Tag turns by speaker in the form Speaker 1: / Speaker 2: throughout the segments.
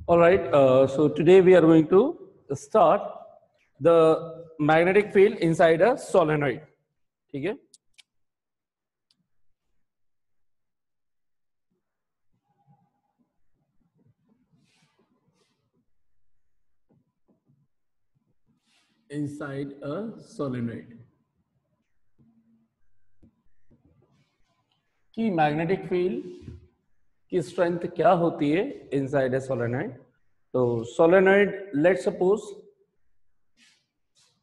Speaker 1: All right, so today we are going to start the magnetic field inside a solenoid. ठीक है? Inside a solenoid. कि magnetic field की strength क्या होती है इनसाइड ए सोलेनॉइड। तो सोलेनॉइड, लेट सपोज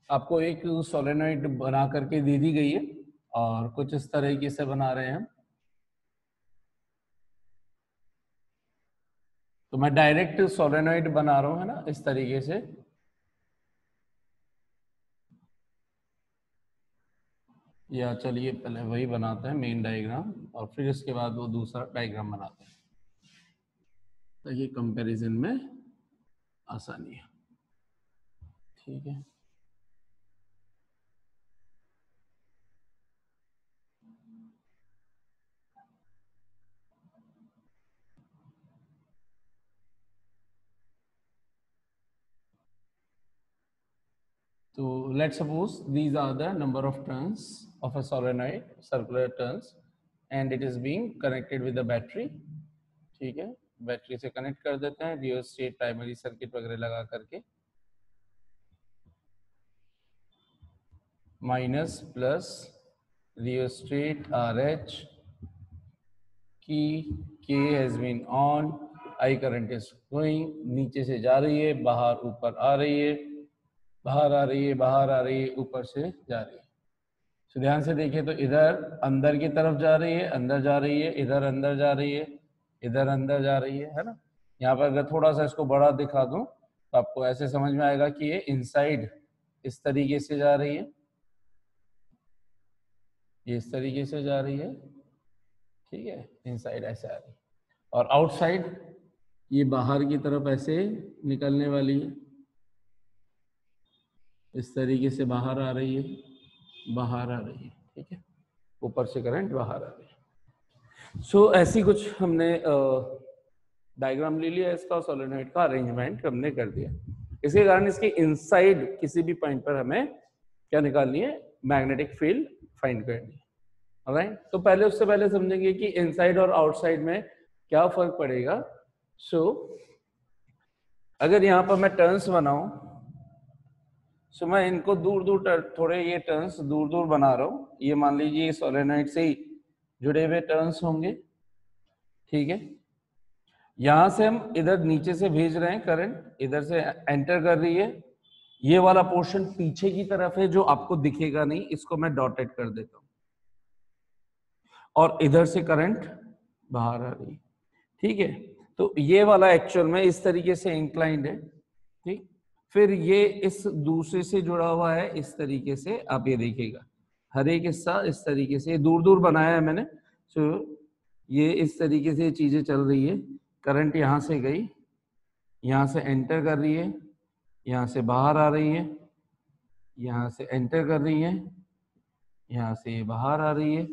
Speaker 1: आपको एक सोलेनॉइड बना करके दे दी गई है और कुछ इस तरीके से बना रहे हैं हम। तो मैं डायरेक्ट सोलेनॉइड बना रहा हूं, है ना, इस तरीके से। या चलिए पहले वही बनाते हैं मेन डायग्राम और फिर इसके बाद वो दूसरा डायग्राम बनाते हैं ताकि कंपैरिजन में आसानी है। ठीक है, so let's suppose these are the number of turns of a solenoid, circular turns, and it is being connected with the battery. ठीक है, बैटरी से कनेक्ट कर देते हैं, रियोस्टेट प्राइमरी सर्किट वगैरह लगा करके। माइनस प्लस रियोस्टेट RH की K has been on, I current is going, नीचे से जा रही है, बाहर ऊपर आ रही है, बाहर आ रही है, बाहर आ रही है, ऊपर से जा रही है। तो ध्यान से देखिए तो इधर अंदर की तरफ जा रही है, अंदर जा रही है, इधर अंदर जा रही है, इधर अंदर जा रही है ना। यहाँ पर अगर थोड़ा सा इसको बड़ा दिखा दूं तो आपको ऐसे समझ में आएगा कि ये इनसाइड इस तरीके से जा रही है, ये इस तरीके से जा रही है। ठीक है, इनसाइड ऐसे आ रही है और आउटसाइड ये बाहर की तरफ ऐसे निकलने वाली है, इस तरीके से बाहर आ रही है, बाहर आ रही है। ठीक है, ऊपर से करंट बाहर आ रही है। सो ऐसी कुछ हमने डायग्राम ले लिया, इसका सोलेनॉइड का अरेंजमेंट हमने कर दिया। इसके कारण इसके इनसाइड किसी भी पॉइंट पर हमें क्या निकालनी है, मैग्नेटिक फील्ड फाइंड करनी है। ऑलराइट, तो पहले उससे पहले समझेंगे कि इनसाइड और आउटसाइड में क्या फर्क पड़ेगा। सो अगर यहाँ पर मैं टर्न्स बनाऊं, सो मैं इनको दूर दूर थोड़े ये टर्न्स दूर दूर बना रहा हूँ। ये मान लीजिए सोलेनॉइड से ही जुड़े हुए टर्न्स होंगे। ठीक है, यहां से हम इधर नीचे से भेज रहे हैं करंट, इधर से एंटर कर रही है। ये वाला पोर्शन पीछे की तरफ है जो आपको दिखेगा नहीं, इसको मैं डॉटेड कर देता हूं। और इधर से करंट बाहर आ रही है। ठीक है, तो ये वाला एक्चुअल में इस तरीके से इंक्लाइंड है। ठीक, फिर ये इस दूसरे से जुड़ा हुआ है इस तरीके से। आप ये देखिएगा हर एक हिस्सा इस तरीके से दूर दूर बनाया है मैंने। सो ये इस तरीके से चीजें चल रही है। करंट यहां से गई, यहां से एंटर कर रही है, यहां से बाहर आ रही है, यहां से एंटर कर रही है, यहां से बाहर आ रही है,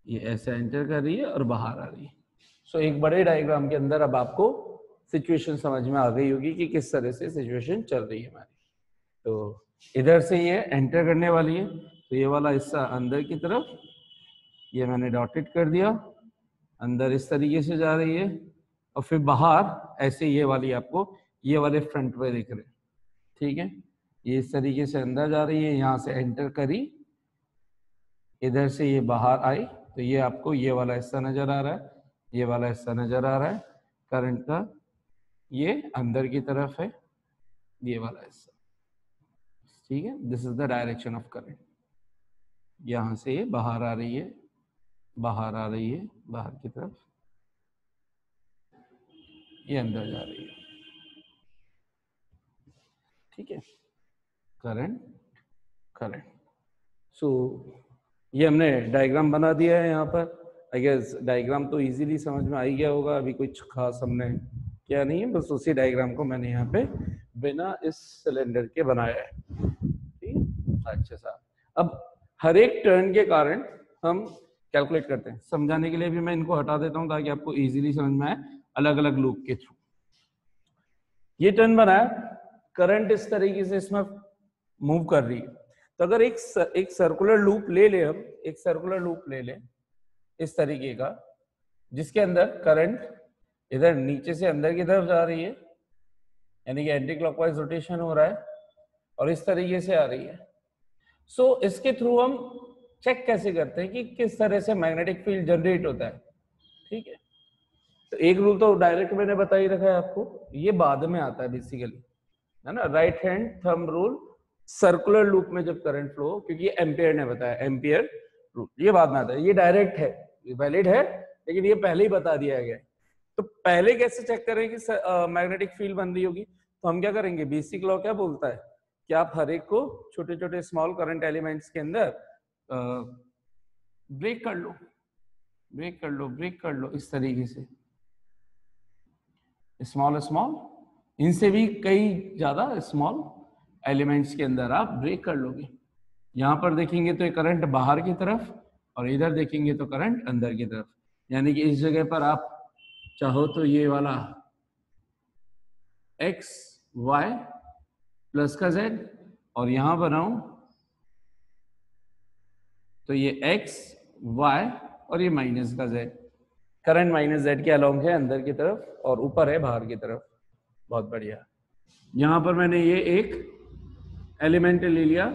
Speaker 1: ये ऐसे एंटर कर रही है और बाहर आ रही है। सो एक बड़े डायग्राम के अंदर अब आपको सिचुएशन समझ में आ गई होगी कि किस तरह से सिचुएशन चल रही है हमारी। तो इधर से ये एंटर करने वाली है, तो ये वाला हिस्सा अंदर की तरफ, ये मैंने डॉटेड कर दिया, अंदर इस तरीके से जा रही है और फिर बाहर ऐसे ये वाली आपको ये वाले फ्रंट पे दिख रहे हैं। ठीक है, ये इस तरीके से अंदर जा रही है, यहाँ से एंटर करी, इधर से ये बाहर आई, तो ये आपको ये वाला हिस्सा नजर आ रहा है, ये वाला हिस्सा नजर आ रहा है करंट का, ये अंदर की तरफ है ये वाला हिस्सा। ठीक है, this is the direction of current. यहां से ये बाहर आ रही है, बाहर आ रही है, बाहर की तरफ, ये अंदर जा रही है। ठीक है, करंट करंट। सो ये हमने डायग्राम बना दिया है यहाँ पर। आई गेस डायग्राम तो इजीली समझ में आ ही गया होगा, अभी कुछ खास हमने क्या नहीं है, बस उसी डायग्राम को मैंने यहाँ पे बिना इस सिलेंडर के बनाया है। ठीक है, अच्छा सा। अब हर एक टर्न के कारण हम कैलकुलेट करते हैं। समझाने के लिए भी मैं इनको हटा देता हूँ ताकि आपको इजीली समझ में आए। अलग अलग लूप के थ्रू। ये टर्न बनाया, करंट इस तरीके से इसमें मूव कर रही है। तो अगर एक सर्कुलर लूप ले ले, हम एक सर्कुलर लूप ले लें इस तरीके का, जिसके अंदर करंट इधर नीचे से अंदर की तरफ जा रही है, यानी कि एंटी क्लॉकवाइज रोटेशन हो रहा है, और इस तरीके से आ रही है। सो इसके थ्रू हम चेक कैसे करते हैं कि किस तरह से मैग्नेटिक फील्ड जनरेट होता है। ठीक है, तो एक रूल तो डायरेक्ट मैंने बता ही रखा है आपको, ये बाद में आता है बेसिकली, है ना, right hand thumb rule circular loop में जब करंट फ्लो, क्योंकि ये एम्पियर ने बताया, एम्पियर रूल, ये बाद में आता है, ये डायरेक्ट है, ये वैलिड है, लेकिन ये पहले ही बता दिया गया है। तो पहले कैसे चेक करें कि मैग्नेटिक फील्ड बन रही होगी, तो हम क्या करेंगे, बेसिक लॉ क्या बोलता है कि आप हर एक को छोटे छोटे स्मॉल करंट एलिमेंट्स के अंदर ब्रेक कर लो, ब्रेक कर लो, ब्रेक कर लो, इस तरीके से स्मॉल स्मॉल, इनसे भी कई ज्यादा स्मॉल एलिमेंट्स के अंदर आप ब्रेक कर लोगे। यहां पर देखेंगे तो ये करंट बाहर की तरफ, और इधर देखेंगे तो करंट अंदर की तरफ, यानी कि इस जगह पर आप चाहो तो ये वाला x y प्लस का z, और यहां बनाऊं तो ये x y और ये माइनस का z, करंट माइनस z के अलोंग है अंदर की तरफ और ऊपर है बाहर की तरफ। बहुत बढ़िया। यहां पर मैंने ये एक एलिमेंट ले लिया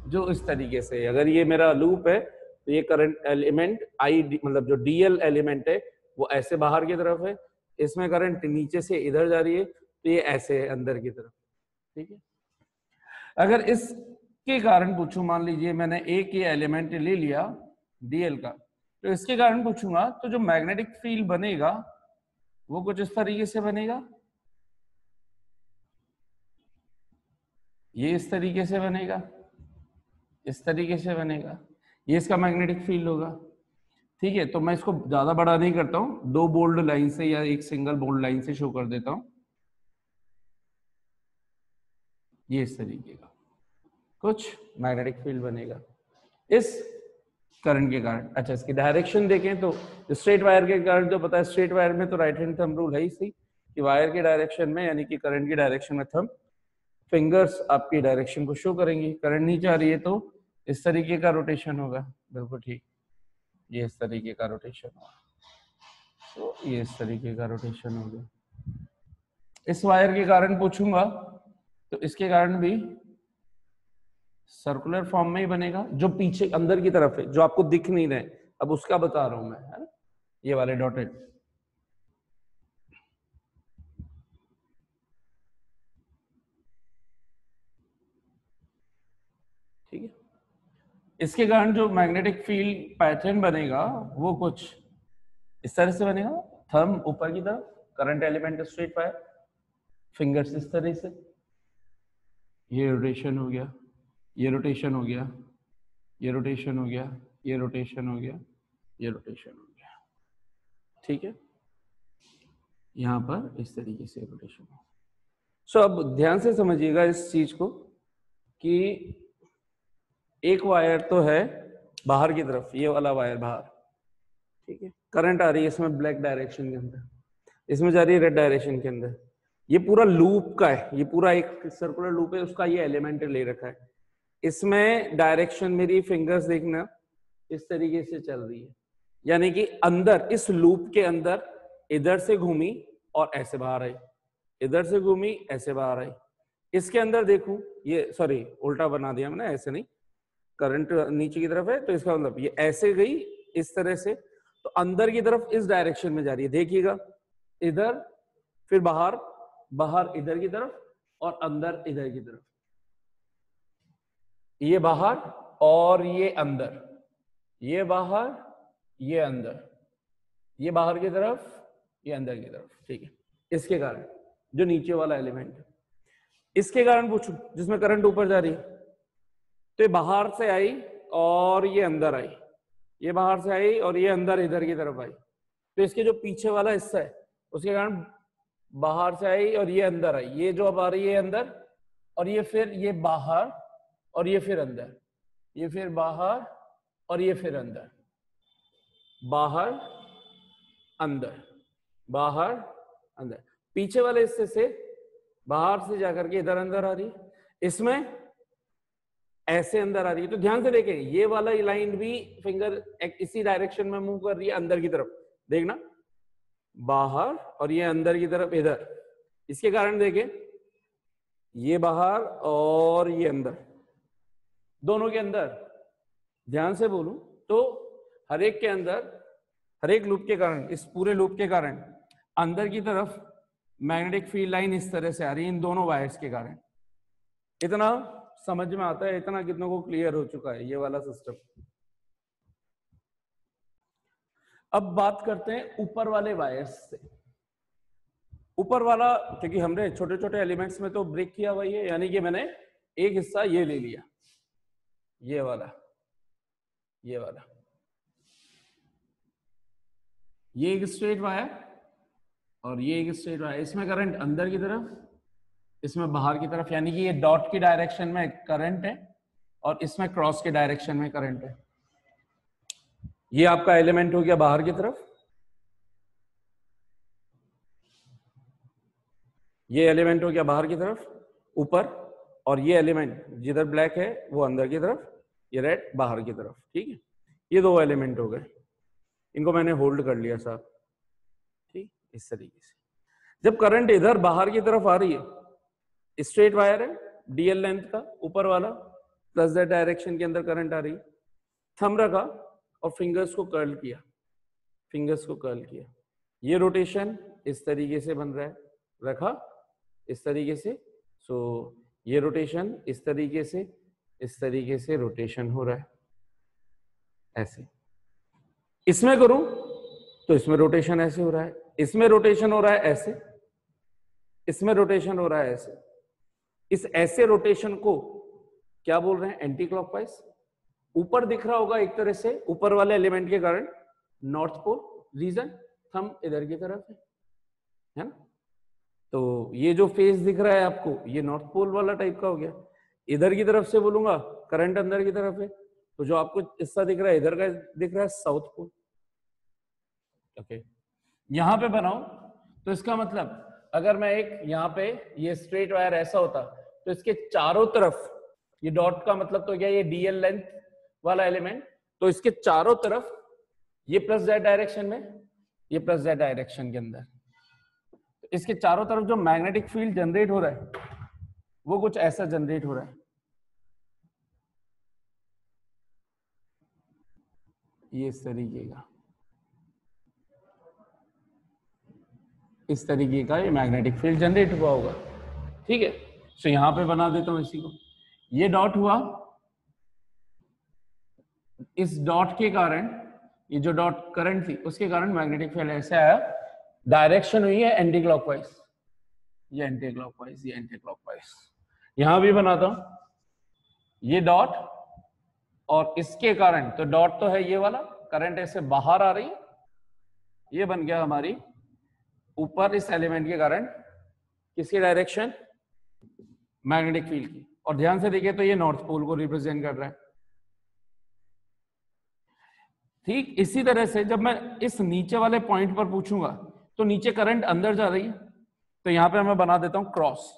Speaker 1: जो इस तरीके से, अगर ये मेरा लूप है तो ये करंट एलिमेंट आई मतलब जो डीएल एलिमेंट है वो ऐसे बाहर की तरफ है, इसमें करंट नीचे से इधर जा रही है, तो ये ऐसे है अंदर की तरफ। ठीक है, अगर इसके कारण पूछूं, मान लीजिए मैंने एक ये एलिमेंट ले लिया डीएल का, तो इसके कारण पूछूंगा तो जो मैग्नेटिक फील्ड बनेगा वो कुछ इस तरीके से बनेगा, ये इस तरीके से बनेगा, इस तरीके से बनेगा, ये इसका मैग्नेटिक फील्ड होगा। ठीक है, तो मैं इसको ज्यादा बड़ा नहीं करता हूं, दो बोल्ड लाइन से या एक सिंगल बोल्ड लाइन से शो कर देता हूं, ये इस तरीके का कुछ मैग्नेटिक फील्ड बनेगा इस करंट के कारण। अच्छा, इसकी डायरेक्शन देखें तो स्ट्रेट वायर के कारण जो पता है, स्ट्रेट वायर में तो राइट हैंड थंब रूल है ही सही कि वायर की डायरेक्शन में, यानी कि करंट की डायरेक्शन में थंब फिंगर्स आपकी डायरेक्शन को शो करेंगी। करंट नीचे आ रही है तो इस तरीके का रोटेशन होगा, बिल्कुल ठीक, ये इस तरीके का रोटेशन होगा, तो ये इस तरीके का रोटेशन होगा। इस वायर के कारण पूछूंगा तो इसके कारण भी सर्कुलर फॉर्म में ही बनेगा, जो पीछे अंदर की तरफ है, जो आपको दिख नहीं रहे, अब उसका बता रहा हूं मैं, है ना, ये वाले डॉटेड। ठीक है, इसके कारण जो मैग्नेटिक फील्ड पैटर्न बनेगा वो कुछ इस तरह से बनेगा, थंब ऊपर की तरफ, current element straight wire, fingers इस तरह से, ये रोटेशन हो गया, ये रोटेशन हो गया, ये रोटेशन हो गया, ये रोटेशन हो गया, ये रोटेशन हो गया। ठीक है, यहां पर इस तरीके से रोटेशन हो। सो अब ध्यान से समझिएगा इस चीज को कि एक वायर तो है बाहर की तरफ, ये वाला वायर बाहर, ठीक है, करंट आ रही है इसमें ब्लैक डायरेक्शन के अंदर, इसमें जा रही है रेड डायरेक्शन के अंदर, ये पूरा लूप का है, ये पूरा एक सर्कुलर लूप है, उसका ये एलिमेंट ले रखा है, इसमें डायरेक्शन मेरी फिंगर्स देखना इस तरीके से चल रही है, यानी कि अंदर इस लूप के अंदर इधर से घूमी और ऐसे बाहर आई, इधर से घूमी ऐसे बाहर आई, इसके अंदर देखूं, ये सॉरी उल्टा बना दिया मैंने, ऐसे नहीं, करंट नीचे की तरफ है तो इसका मतलब ये ऐसे गई इस तरह से, तो अंदर की तरफ इस डायरेक्शन में जा रही है, देखिएगा इधर, फिर बाहर, बाहर इधर की तरफ, और अंदर इधर की तरफ, ये बाहर और ये अंदर, ये बाहर ये अंदर, ये बाहर की तरफ ये अंदर की तरफ। ठीक है, इसके कारण जो नीचे वाला एलिमेंट है, इसके कारण पूछूं जिसमें करंट ऊपर जा रही है, तो ये बाहर से आई और ये अंदर आई, ये बाहर से आई और ये अंदर इधर की तरफ आई, तो इसके जो पीछे वाला हिस्सा है उसके कारण बाहर से आई और ये अंदर आई, ये जो अब आ रही है अंदर, और ये फिर ये बाहर और ये फिर अंदर, ये फिर बाहर और ये फिर अंदर, बाहर अंदर, बाहर अंदर, पीछे वाले हिस्से से बाहर से जाकर के इधर अंदर आ रही है, इसमें ऐसे अंदर आ रही है। तो ध्यान से देखें, ये वाला लाइन भी फिंगर इसी डायरेक्शन में मूव कर रही है अंदर की तरफ, देखना बाहर, और ये अंदर की तरफ इधर। इसके कारण देखें ये बाहर और ये अंदर, दोनों के अंदर। ध्यान से बोलूं तो हर एक के अंदर, हर एक लूप के कारण, इस पूरे लूप के कारण अंदर की तरफ मैग्नेटिक फील्ड लाइन इस तरह से आ रही है इन दोनों वायर्स के कारण। इतना समझ में आता है? इतना कितनों को क्लियर हो चुका है ये वाला सिस्टम? अब बात करते हैं ऊपर वाले वायर्स से। ऊपर वाला, क्योंकि हमने छोटे छोटे एलिमेंट्स में तो ब्रेक किया हुआ है, यानी कि मैंने एक हिस्सा ये ले लिया, ये वाला, ये वाला, ये एक स्ट्रेट वायर और ये एक स्ट्रेट वायर। इसमें करंट अंदर की तरफ, इसमें बाहर की तरफ, यानी कि ये डॉट की डायरेक्शन में करंट है और इसमें क्रॉस के डायरेक्शन में करंट है। ये आपका एलिमेंट हो गया बाहर की तरफ, ये एलिमेंट हो गया बाहर की तरफ ऊपर, और ये एलिमेंट जिधर ब्लैक है वो अंदर की तरफ, ये रेड बाहर की तरफ। ठीक है, ये दो एलिमेंट हो गए, इनको मैंने होल्ड कर लिया साहब। ठीक, इस तरीके से जब करंट इधर बाहर की तरफ आ रही है, स्ट्रेट वायर है डीएल लेंथ का ऊपर वाला, प्लस दैट डायरेक्शन के अंदर करंट आ रही है, थंब रखा और फिंगर्स को कर्ल किया, फिंगर्स को कर्ल किया, ये रोटेशन इस तरीके से बन रहा है, रखा इस तरीके से, सो ये रोटेशन इस तरीके से रोटेशन हो रहा है ऐसे। इसमें करूं तो इसमें रोटेशन ऐसे हो रहा है, इसमें रोटेशन हो रहा है ऐसे, इसमें रोटेशन हो रहा है ऐसे। इस ऐसे रोटेशन को क्या बोल रहे हैं? Anti clockwise. ऊपर दिख रहा होगा एक तरह से, ऊपर वाले एलिमेंट के कारण नॉर्थ पोल रीजन, थंब इधर की तरफ है ना, तो ये जो फेस दिख रहा है आपको, ये नॉर्थ पोल वाला टाइप का हो गया। इधर की तरफ से बोलूंगा करंट अंदर की तरफ है, तो जो आपको हिस्सा दिख रहा है इधर का दिख रहा है साउथ पोल। ओके, यहां पे बनाओ तो इसका मतलब अगर मैं एक यहाँ पे ये स्ट्रेट वायर ऐसा होता तो इसके चारों तरफ, ये डॉट का मतलब तो क्या, ये डीएल लेंथ वाला एलिमेंट, तो इसके चारों तरफ ये प्लस जेड डायरेक्शन में, ये प्लस जेड डायरेक्शन के अंदर, तो इसके चारों तरफ जो मैग्नेटिक फील्ड जनरेट हो रहा है वो कुछ ऐसा जनरेट हो रहा है, ये इस तरीके का, इस तरीके का ये मैग्नेटिक फील्ड जनरेट हुआ होगा। ठीक है, तो यहां पे बना देता हूं इसी को, ये डॉट हुआ, इस डॉट के कारण, ये जो डॉट करंट थी उसके कारण मैग्नेटिक फील्ड ऐसे आया, डायरेक्शन हुई है एंटी क्लॉकवाइज, ये एंटी क्लॉकवाइज, ये एंटी क्लॉकवाइज। यहां भी बनाता हूं, ये डॉट और इसके कारण, तो डॉट तो है ये वाला, करंट ऐसे बाहर आ रही, ये बन गया हमारी ऊपर इस एलिमेंट के कारण किसकी डायरेक्शन? मैग्नेटिक फील्ड की। और ध्यान से देखिए तो ये नॉर्थ पोल को रिप्रेजेंट कर रहा है। ठीक इसी तरह से जब मैं इस नीचे वाले पॉइंट पर पूछूंगा तो नीचे करंट अंदर जा रही है, तो यहां पे मैं बना देता हूं क्रॉस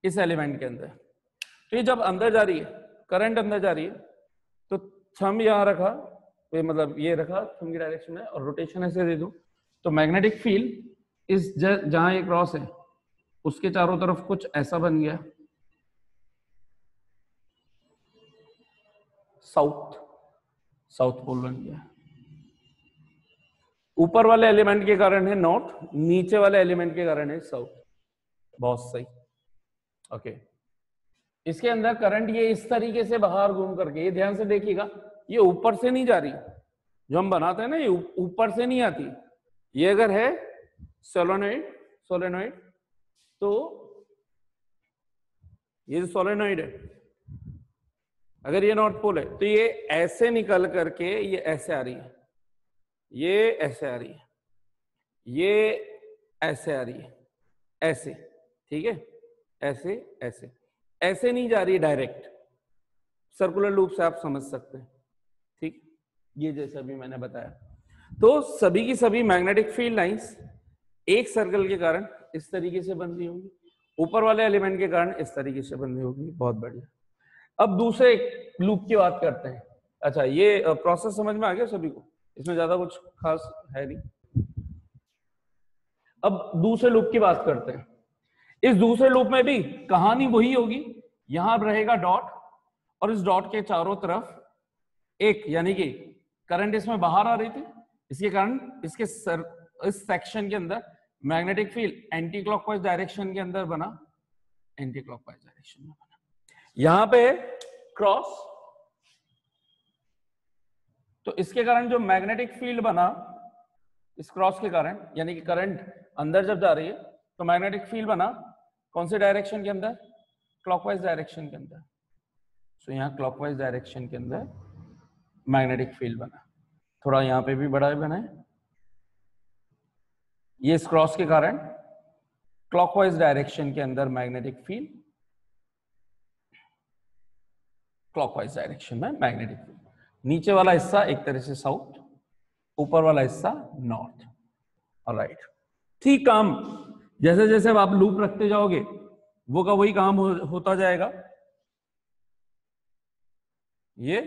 Speaker 1: इस एलिमेंट के अंदर। तो ये जब अंदर जा रही है, करंट अंदर जा रही है, तो थंब यहां रखा, तो मतलब ये रखा थंब की डायरेक्शन में, और रोटेशन ऐसे दे दूं तो मैग्नेटिक फील्ड इस जहां ये क्रॉस है उसके चारों तरफ कुछ ऐसा बन गया, साउथ पोल बन गया। ऊपर वाले एलिमेंट के कारण है नॉर्थ, नीचे वाले एलिमेंट के कारण है साउथ। बहुत सही। ओके, इसके अंदर करंट ये इस तरीके से बाहर घूम करके, ये ध्यान से देखिएगा, ये ऊपर से नहीं जा रही, जो हम बनाते हैं ना ये ऊपर से नहीं आती। ये अगर है सोलेनोइड, तो ये जो सोलेनोइड है, अगर ये नॉर्थ पोल है तो ये ऐसे निकल करके ये ऐसे आ रही है, ये ऐसे आ रही है, ये ऐसे आ रही है, ऐसे, ठीक है, ऐसे ऐसे ऐसे नहीं जा रही डायरेक्ट, सर्कुलर लूप से आप समझ सकते हैं। ठीक, ये जैसा भी मैंने बताया। तो सभी की सभी मैग्नेटिक फील्ड लाइंस एक सर्कल के कारण इस तरीके से बन रही होगी, ऊपर वाले एलिमेंट के कारण इस तरीके से बन रही होगी। बहुत बढ़िया। अब दूसरे लूप की बात करते हैं। अच्छा, ये प्रोसेस समझ में आ गया सभी को, इसमें ज्यादा कुछ खास है नहीं। अब दूसरे लूप की बात करते हैं। इस दूसरे लूप में भी कहानी वही होगी, यहां रहेगा डॉट और इस डॉट के चारों तरफ एक, यानी कि करंट इसमें बाहर आ रही थी, इसके कारण इसके इस सेक्शन के अंदर magnetic field anti clockwise direction के अंदर बना, एंटी क्लॉकवाइज डायरेक्शन में बना। यहां पे क्रॉस, तो इसके कारण जो मैग्नेटिक फील्ड बना इस क्रॉस के कारण, यानी कि करंट अंदर जब जा रही है तो मैग्नेटिक फील्ड बना कौन से डायरेक्शन के अंदर, क्लॉकवाइज डायरेक्शन के अंदर। सो यहां क्लॉकवाइज डायरेक्शन के अंदर मैग्नेटिक फील्ड बना। थोड़ा यहां पे भी बड़ा बना है, ये इस क्रॉस के कारण क्लॉकवाइज डायरेक्शन के अंदर मैग्नेटिक फील्ड, क्लॉकवाइज डायरेक्शन में मैग्नेटिक फील्ड। नीचे वाला हिस्सा एक तरह से साउथ, ऊपर वाला हिस्सा नॉर्थ। ऑलराइट, ठीक काम जैसे जैसे आप लूप रखते जाओगे वो का वही काम होता जाएगा। ये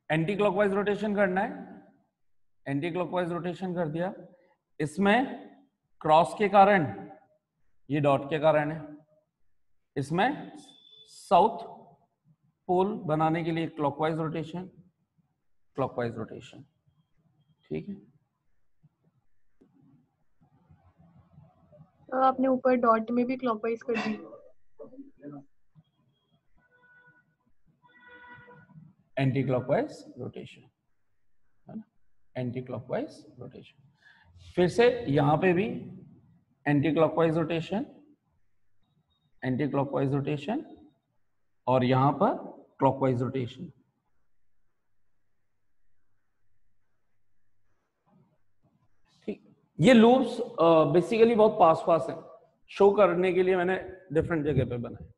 Speaker 1: एंटी क्लॉकवाइज रोटेशन करना है, एंटी क्लॉकवाइज रोटेशन कर दिया। इसमें क्रॉस के कारण, ये डॉट के कारण है, इसमें साउथ पोल बनाने के लिए क्लॉकवाइज रोटेशन, क्लॉकवाइज रोटेशन। ठीक है,
Speaker 2: तो आपने ऊपर डॉट में भी क्लॉकवाइज कर दी।
Speaker 1: एंटी क्लॉकवाइज रोटेशन है ना, एंटी क्लॉकवाइज रोटेशन। फिर से यहां पे भी anti clockwise rotation, anti clockwise rotation, और यहां पर क्लॉकवाइज रोटेशन। ठीक, ये लूप्स बेसिकली बहुत पास पास हैं, शो करने के लिए मैंने डिफरेंट जगह पे बनाए।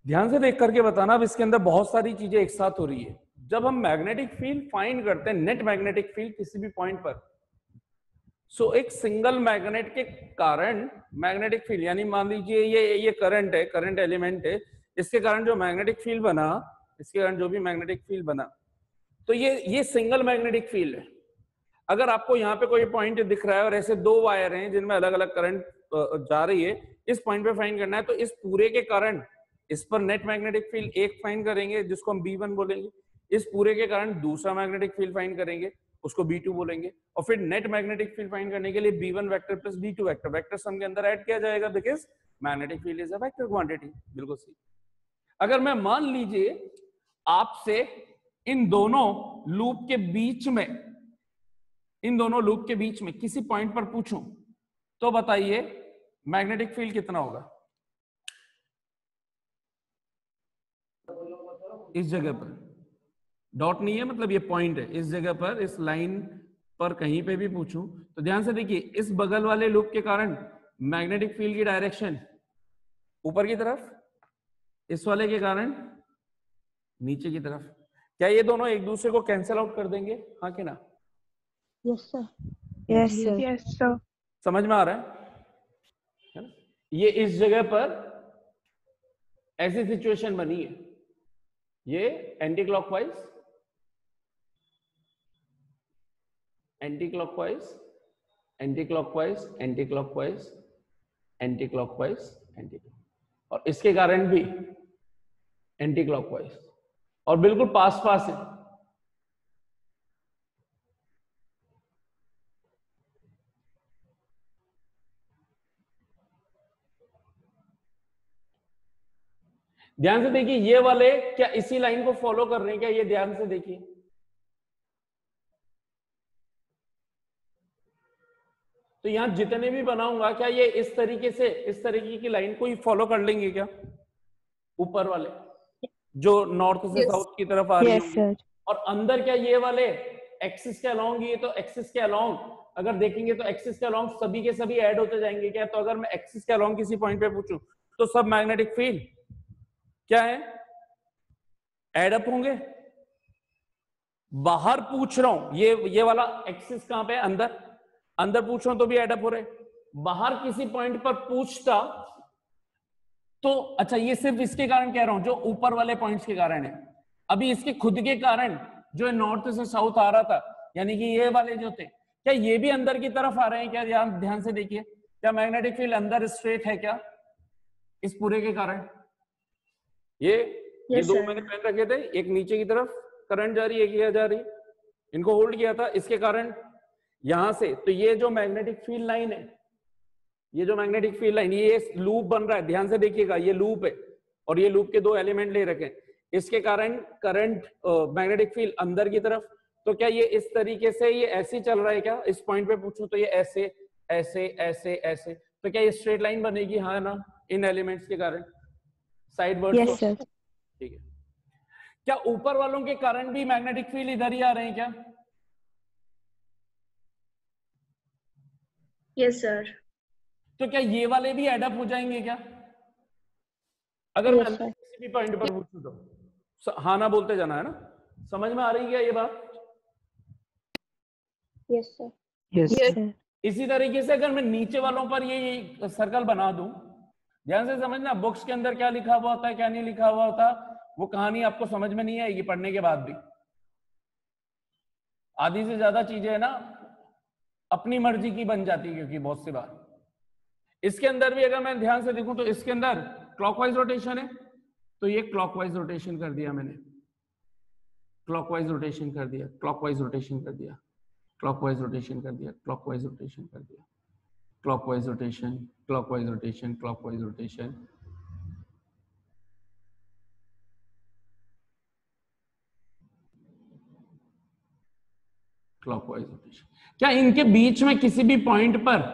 Speaker 1: ध्यान से देख करके बताना, अब इसके अंदर बहुत सारी चीजें एक साथ हो रही है। जब हम मैग्नेटिक फील्ड फाइंड करते हैं, नेट मैग्नेटिक फील्ड किसी भी पॉइंट पर, सो एक सिंगल मैग्नेट के कारण मैग्नेटिक फील्ड, यानी मान लीजिए ये करंट है, करंट एलिमेंट है, इसके कारण जो मैग्नेटिक फील्ड बना, इसके कारण जो भी मैग्नेटिक फील्ड बना, तो ये सिंगल मैग्नेटिक फील्ड है। अगर आपको यहाँ पे कोई पॉइंट दिख रहा है और ऐसे दो वायर हैं जिनमें अलग अलग करंट जा रही है, इस पॉइंट पे फाइंड करना है, तो इस पूरे के कारण इस पर नेट मैग्नेटिक फील्ड एक फाइंड करेंगे जिसको हम B1 बोलेंगे, इस पूरे के कारण दूसरा मैग्नेटिक फील्ड फाइंड करेंगे उसको B2 बोलेंगे, और फिर नेट मैग्नेटिक फील्ड फाइंड करने के लिए B1 vector plus B2 vector, vector sum के अंदर ऐड किया जाएगा because magnetic field is a vector quantity. बिल्कुल सही। अगर मैं मान लीजिए आपसे इन दोनों लूप के बीच में, इन दोनों लूप के बीच में किसी पॉइंट पर पूछूं, तो बताइए मैग्नेटिक फील्ड कितना होगा इस जगह पर। डॉट नहीं है, मतलब ये पॉइंट है, इस जगह पर, इस लाइन पर कहीं पे भी पूछूं, तो ध्यान से देखिए, इस बगल वाले लूप के कारण मैग्नेटिक फील्ड की डायरेक्शन ऊपर की तरफ, इस वाले के कारण नीचे की तरफ। क्या ये दोनों एक दूसरे को कैंसिल आउट कर देंगे, हाँ कि ना?
Speaker 2: Yes sir.
Speaker 3: Yes sir.
Speaker 2: Yes sir.
Speaker 1: समझ में आ रहा है ना? ये इस जगह पर ऐसी सिचुएशन बनी है, ये anti clockwise, anti clockwise, anti clockwise, anti clockwise, anti clockwise, anti, और इसके कारण भी एंटी क्लॉकवाइज, और बिल्कुल पास पास है। ध्यान से देखिए, ये वाले क्या इसी लाइन को फॉलो कर रहे हैं क्या? ये ध्यान से देखिए, तो यहां जितने भी बनाऊंगा क्या ये इस तरीके से, इस तरीके की लाइन को ही फॉलो कर लेंगे क्या? ऊपर वाले जो नॉर्थ से साउथ की तरफ आ रही होंगी, और अंदर क्या ये वाले एक्सिस के अलोंग, ये तो एक्सिस के अलोंग अगर देखेंगे तो एक्सिस के अलोंग सभी के सभी ऐड होते जाएंगे क्या? तो अगर मैं एक्सिस के अलोंग किसी पॉइंट पे पूछूं तो सब मैग्नेटिक फील्ड क्या है, ऐड अप होंगे। बाहर पूछ रहा हूं, ये वाला एक्सिस कहां पे है? अंदर, अंदर पूछ रहा हूं तो भी एडअप हो रहे, बाहर किसी पॉइंट पर पूछता तो अच्छा, ये सिर्फ इसके कारण कह रहा हूं जो ऊपर वाले पॉइंट्स के कारण है। अभी इसके खुद के कारण जो नॉर्थ से साउथ आ रहा था, यानी कि ये वाले जो थे, क्या ये भी अंदर की तरफ आ रहे हैं क्या? ध्यान से देखिए, क्या मैग्नेटिक फील्ड अंदर स्ट्रेट है क्या इस पूरे के कारण? ये दो मैंने पेन रखे थे, एक नीचे की तरफ करंट जा रही है, एक ये जा रही है, इनको होल्ड किया था इसके कारण यहां से। तो ये जो मैग्नेटिक फील्ड लाइन है, ये जो मैग्नेटिक फील्ड लाइन, ये लूप बन रहा है, ध्यान से देखिएगा, ये लूप है और ये लूप के दो एलिमेंट ले रखे हैं, इसके कारण करंट मैग्नेटिक फील्ड अंदर की तरफ। तो क्या ये इस तरीके से ये ऐसे चल रहा है क्या? इस पॉइंट पे पूछूं तो ये ऐसे ऐसे ऐसे ऐसे, तो क्या ये स्ट्रेट लाइन बनेगी? हाँ ना, इन एलिमेंट्स के कारण साइड वर्ड।
Speaker 2: Yes sir.
Speaker 1: ठीक है, क्या ऊपर वालों के कारण भी मैग्नेटिक फील्ड इधर ही आ रहे हैं क्या?
Speaker 2: Yes sir.
Speaker 1: तो क्या ये वाले भी एडअप हो जाएंगे क्या अगर मैं किसी भी पॉइंट पर पूछूं तो? हाँ ना बोलते जाना है ना, समझ में आ रही है क्या ये बात?
Speaker 2: Yes sir. Yes sir.
Speaker 1: इसी तरीके से अगर मैं नीचे वालों पर ये सर्कल बना दूं, ध्यान से समझना, बुक्स के अंदर क्या लिखा हुआ होता है क्या नहीं लिखा हुआ होता, वो कहानी आपको समझ में नहीं आएगी पढ़ने के बाद भी। आधी से ज्यादा चीजें है ना अपनी मर्जी की बन जाती है, क्योंकि बहुत सी बार इसके अंदर भी अगर मैं ध्यान से देखूं तो इसके अंदर क्लॉकवाइज रोटेशन है, तो ये क्लॉकवाइज रोटेशन कर दिया मैंने, क्लॉकवाइज रोटेशन कर दिया, क्लॉकवाइज रोटेशन कर दिया, क्लॉकवाइज रोटेशन कर दिया, क्लॉकवाइज रोटेशन कर दिया, clockwise rotation, clockwise rotation, clockwise rotation, clockwise rotation. क्या इनके बीच में किसी भी पॉइंट पर,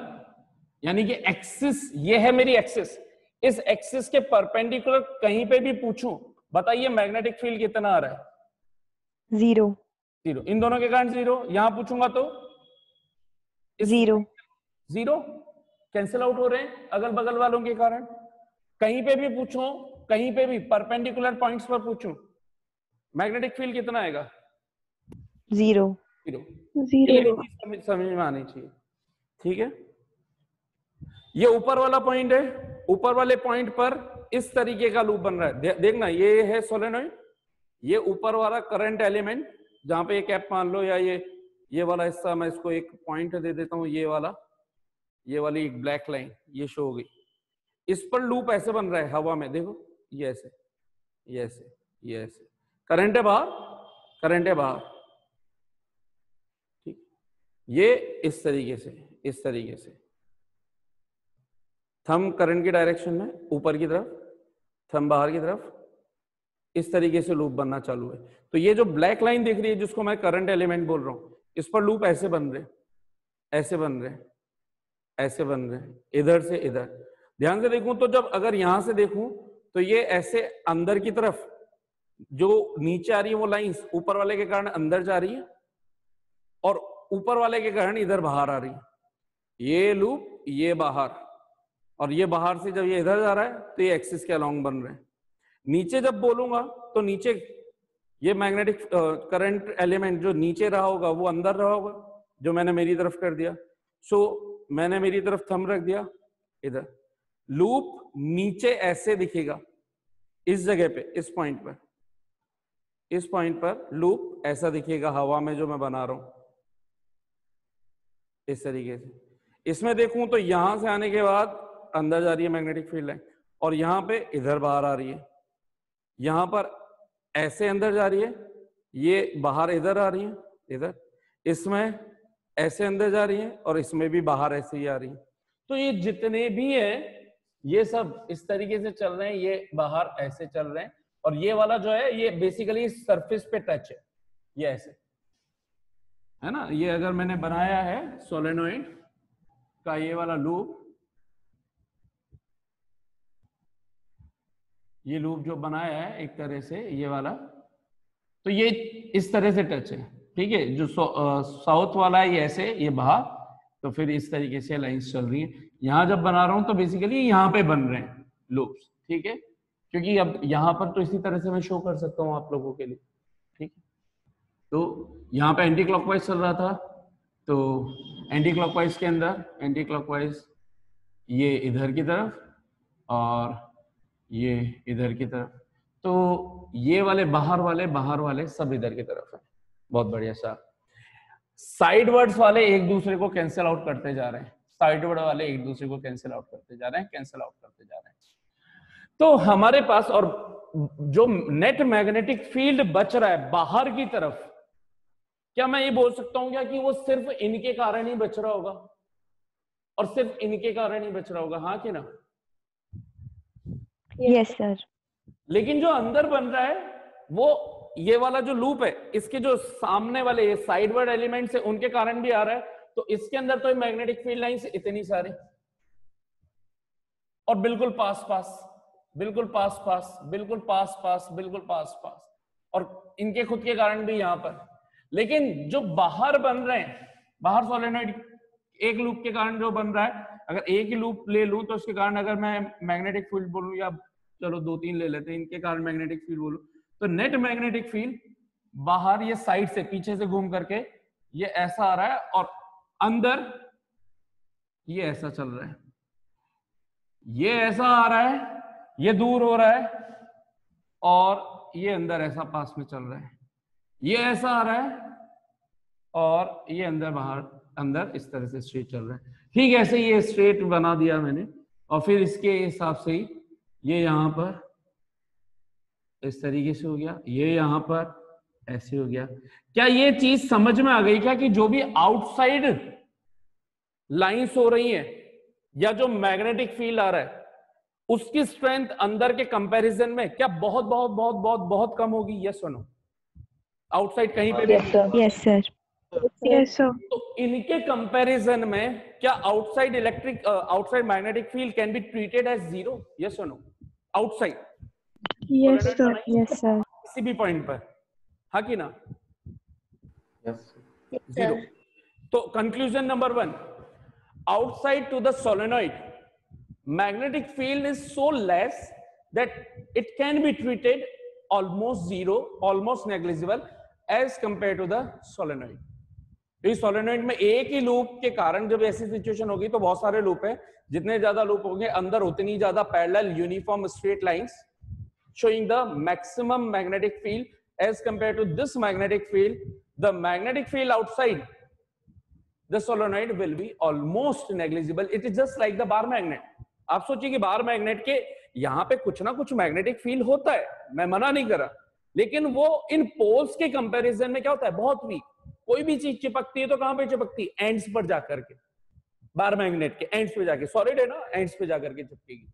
Speaker 1: यानी कि एक्सिस, ये है मेरी एक्सिस, इस एक्सिस के परपेंडिकुलर कहीं पे भी पूछूं, बताइए मैग्नेटिक फील्ड कितना आ रहा है?
Speaker 2: 0
Speaker 1: 0। इन दोनों के कारण 0, यहां पूछूंगा तो
Speaker 2: 0
Speaker 1: 0 कैंसिल आउट हो रहे हैं अगल बगल वालों के कारण। कहीं पे भी पूछो, कहीं पे भी परपेंडिकुलर पॉइंट्स पर पूछूं, मैग्नेटिक फील्ड कितना आएगा?
Speaker 2: 0
Speaker 1: समझ में आनी चाहिए, ठीक है। ये ऊपर वाला पॉइंट है, ऊपर वाले पॉइंट पर इस तरीके का लूप बन रहा है, देखना, ये है सोलेनोइड, ये ऊपर वाला करंट एलिमेंट जहां पे ये कैप मान लो, या ये वाला हिस्सा, मैं इसको एक पॉइंट दे देता हूं, ये वाला, ये वाली एक ब्लैक लाइन ये शो हो गई, इस पर लूप ऐसे बन रहा है हवा में, देखो ये ऐसे, ये ऐसे, ये ऐसे, करंट है बाहर, करंट है बाहर, ठीक, ये इस तरीके से, इस तरीके से थंब करंट की डायरेक्शन में ऊपर की तरफ, थंब बाहर की तरफ, इस तरीके से लूप बनना चालू है। तो ये जो ब्लैक लाइन दिख रही है जिसको मैं करंट एलिमेंट बोल रहा हूं, इस पर लूप ऐसे बन रहे, ऐसे बन रहे, ऐसे बन रहे, इधर से इधर। ध्यान से देखूं तो जब अगर यहां से देखूं तो ये ऐसे अंदर की तरफ जो नीचे आ रही है वो लाइंस ऊपर वाले के कारण अंदर जा रही है और ऊपर वाले के कारण इधर बाहर आ रही है, ये लूप, ये बाहर, और ये बाहर से जब ये इधर जा रहा है तो ये एक्सिस के अलोंग बन रहे हैं। नीचे जब बोलूंगा तो नीचे ये मैग्नेटिक करंट एलिमेंट जो नीचे रहा होगा वो अंदर रहा होगा, जो मैंने मेरी तरफ कर दिया। सो मैंने मेरी तरफ थंब रख दिया, इधर लूप नीचे ऐसे दिखेगा, इस जगह पे, इस पॉइंट पर, इस पॉइंट पर लूप ऐसा दिखेगा हवा में जो मैं बना रहा हूं, इस तरीके से। इसमें देखूं तो यहां से आने के बाद अंदर जा रही है मैग्नेटिक फील्ड लाइन, और यहां पे इधर बाहर आ रही है, यहां पर ऐसे अंदर जा रही है, ये बाहर इधर आ रही है, इधर, इसमें ऐसे अंदर जा रही है, और इसमें भी बाहर ऐसे ही आ रही है। तो ये जितने भी है ये सब इस तरीके से चल रहे हैं, ये बाहर ऐसे चल रहे हैं, और ये वाला जो है ये बेसिकली सरफेस पे टच है, ये ऐसे है ना। ये अगर मैंने बनाया है सोलेनोइड का ये वाला लूप, ये लूप जो बनाया है एक तरह से ये वाला, तो ये इस तरह से टच है, ठीक है। जो साउथ वाला है ये ऐसे, ये बाहर, तो फिर इस तरीके से लाइंस चल रही है। यहां जब बना रहा हूं तो बेसिकली यहां पे बन रहे हैं लूप्स, ठीक है, क्योंकि अब यहां पर तो इसी तरह से मैं शो कर सकता हूं आप लोगों के लिए, ठीक है। तो यहां पे एंटी क्लॉकवाइज चल रहा था, तो एंटी क्लॉकवाइज के अंदर एंटी क्लॉकवाइज ये इधर की तरफ और ये इधर की तरफ, तो ये वाले बाहर वाले सब इधर की तरफ है। बहुत बढ़िया सा। साइडवर्ड्स वाले एक दूसरे को कैंसिल आउट करते जा रहे हैं, साइडवर्ड वाले एक दूसरे को कैंसिल आउट करते जा रहे हैं, कैंसिल आउट करते जा रहे हैं। तो हमारे पास और जो नेट मैग्नेटिक फील्ड बच रहा है बाहर की तरफ, क्या मैं ये बोल सकता हूं क्या कि वो सिर्फ इनके कारण ही बच रहा होगा और सिर्फ इनके कारण ही बच रहा होगा? हाँ कि ना?
Speaker 2: Yes sir.
Speaker 1: लेकिन जो अंदर बन रहा है वो ये वाला जो लूप है, इसके जो सामने वाले ये साइडवर्ड एलिमेंट्स है उनके कारण भी आ रहा है, तो इसके अंदर तो मैग्नेटिक फील्ड लाइंस इतनी सारी और बिल्कुल पास पास, बिल्कुल पास पास, बिल्कुल पास पास, बिल्कुल पास पास, और इनके खुद के कारण भी यहां पर। लेकिन जो बाहर बन रहे हैं, बाहर सोलेनोइड एक लूप के कारण जो बन रहा है, अगर एक ही लूप ले लूं तो उसके कारण अगर मैं मैग्नेटिक फील्ड बोलूं, या चलो 2-3 ले लेते हैं, इनके कारण मैग्नेटिक फील्ड बोलूं, तो नेट मैग्नेटिक फील्ड बाहर ये साइड से पीछे से घूम करके ये ऐसा आ रहा है और अंदर ये ऐसा चल रहा है, ये ऐसा आ रहा है, ये दूर हो रहा है और ये अंदर ऐसा पास में चल रहा है, ये ऐसा आ रहा है और ये अंदर बाहर अंदर इस तरह से स्ट्रेट चल रहा है। ठीक ऐसे ये स्ट्रेट बना दिया मैंने और फिर इसके हिसाब से ही ये यहां पर इस तरीके से हो गया, ये यहां पर ऐसे हो गया। क्या ये चीज समझ में आ गई क्या कि जो भी आउटसाइड लाइंस हो रही है या जो मैग्नेटिक फील्ड आ रहा है उसकी स्ट्रेंथ अंदर के कंपैरिजन में क्या बहुत बहुत बहुत बहुत बहुत कम होगी? यस और नो? आउटसाइड कहीं पे भी?
Speaker 2: Yes sir. Yes sir.
Speaker 1: तो इनके कंपैरिजन में क्या outside outside magnetic field can be treated as zero? Yes और no? Outside
Speaker 2: yes sir. Yes sir.
Speaker 1: किसी भी पॉइंट पर, हाँ कि ना?
Speaker 3: Yes
Speaker 1: zero. तो conclusion number 1, outside to the solenoid magnetic field is so less that it can be treated almost zero, almost negligible as compared to the solenoid. इस solenoid में एक ही लूप के कारण जब ऐसी सिचुएशन होगी तो बहुत सारे लूप है, जितने ज्यादा लूप होंगे अंदर उतनी ज्यादा parallel uniform straight lines showing the maximum magnetic field as compared to this magnetic field. The magnetic field outside the solenoid will be almost negligible. It is just like the bar magnet. आप सोचिए कि bar magnet के यहां पे कुछ ना कुछ magnetic field होता है, मैं मना नहीं कर रहा, लेकिन वो इन पोल्स के कंपैरिजन में क्या होता है? बहुत वीक। कोई भी चीज चिपकती है तो कहां पे चिपकती है? एंड्स पर जाकर के, बार मैग्नेट के एंड्स पे जाके, सॉलिड है ना, एंड्स पे जाकर के चिपकेगी।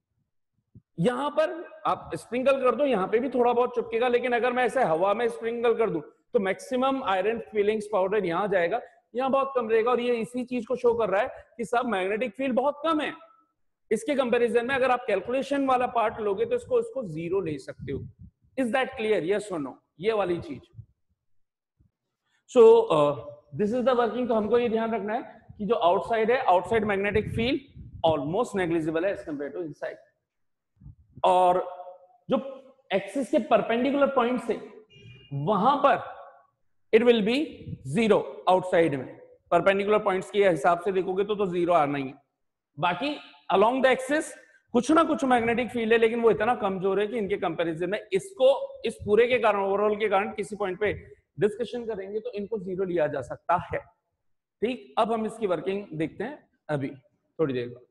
Speaker 1: यहां पर आप स्प्रिंकल कर दो, यहां पे भी थोड़ा बहुत चिपकेगा, लेकिन अगर मैं ऐसे हवा में स्प्रिंकल कर दूं तो मैक्सिमम आयरन फिलिंग्स पाउडर यहां जाएगा, यहां बहुत कम रहेगा। और ये इसी चीज को शो कर रहा है कि सब मैग्नेटिक फील्ड बहुत कम है। इसके कंपैरिजन में अगर आप कैलकुलेशन वाला पार्ट लोगे तो इसको जीरो ले सकते हो। Is that clear? यस और नो? ये वाली चीज। So this is the working. तो हमको ये ध्यान रखना है कि जो आउटसाइड है, outside magnetic field almost negligible है एज कंपेयर टू इनसाइड, और जो एक्सिस के परपेंडिकुलर पॉइंट से वहां पर it will be zero. Outside में परपेंडिकुलर पॉइंट्स के हिसाब से देखोगे तो जीरो आना ही है। बाकी अलोंग द एक्सिस कुछ ना कुछ मैग्नेटिक फील्ड है, लेकिन वो इतना कमजोर है कि इनके कंपैरिजन में इसको इस पूरे के कारण, ओवरऑल के कारण किसी पॉइंट पे डिस्कशन करेंगे तो इनको जीरो लिया जा सकता है। ठीक, अब हम इसकी वर्किंग देखते हैं अभी थोड़ी देर बाद।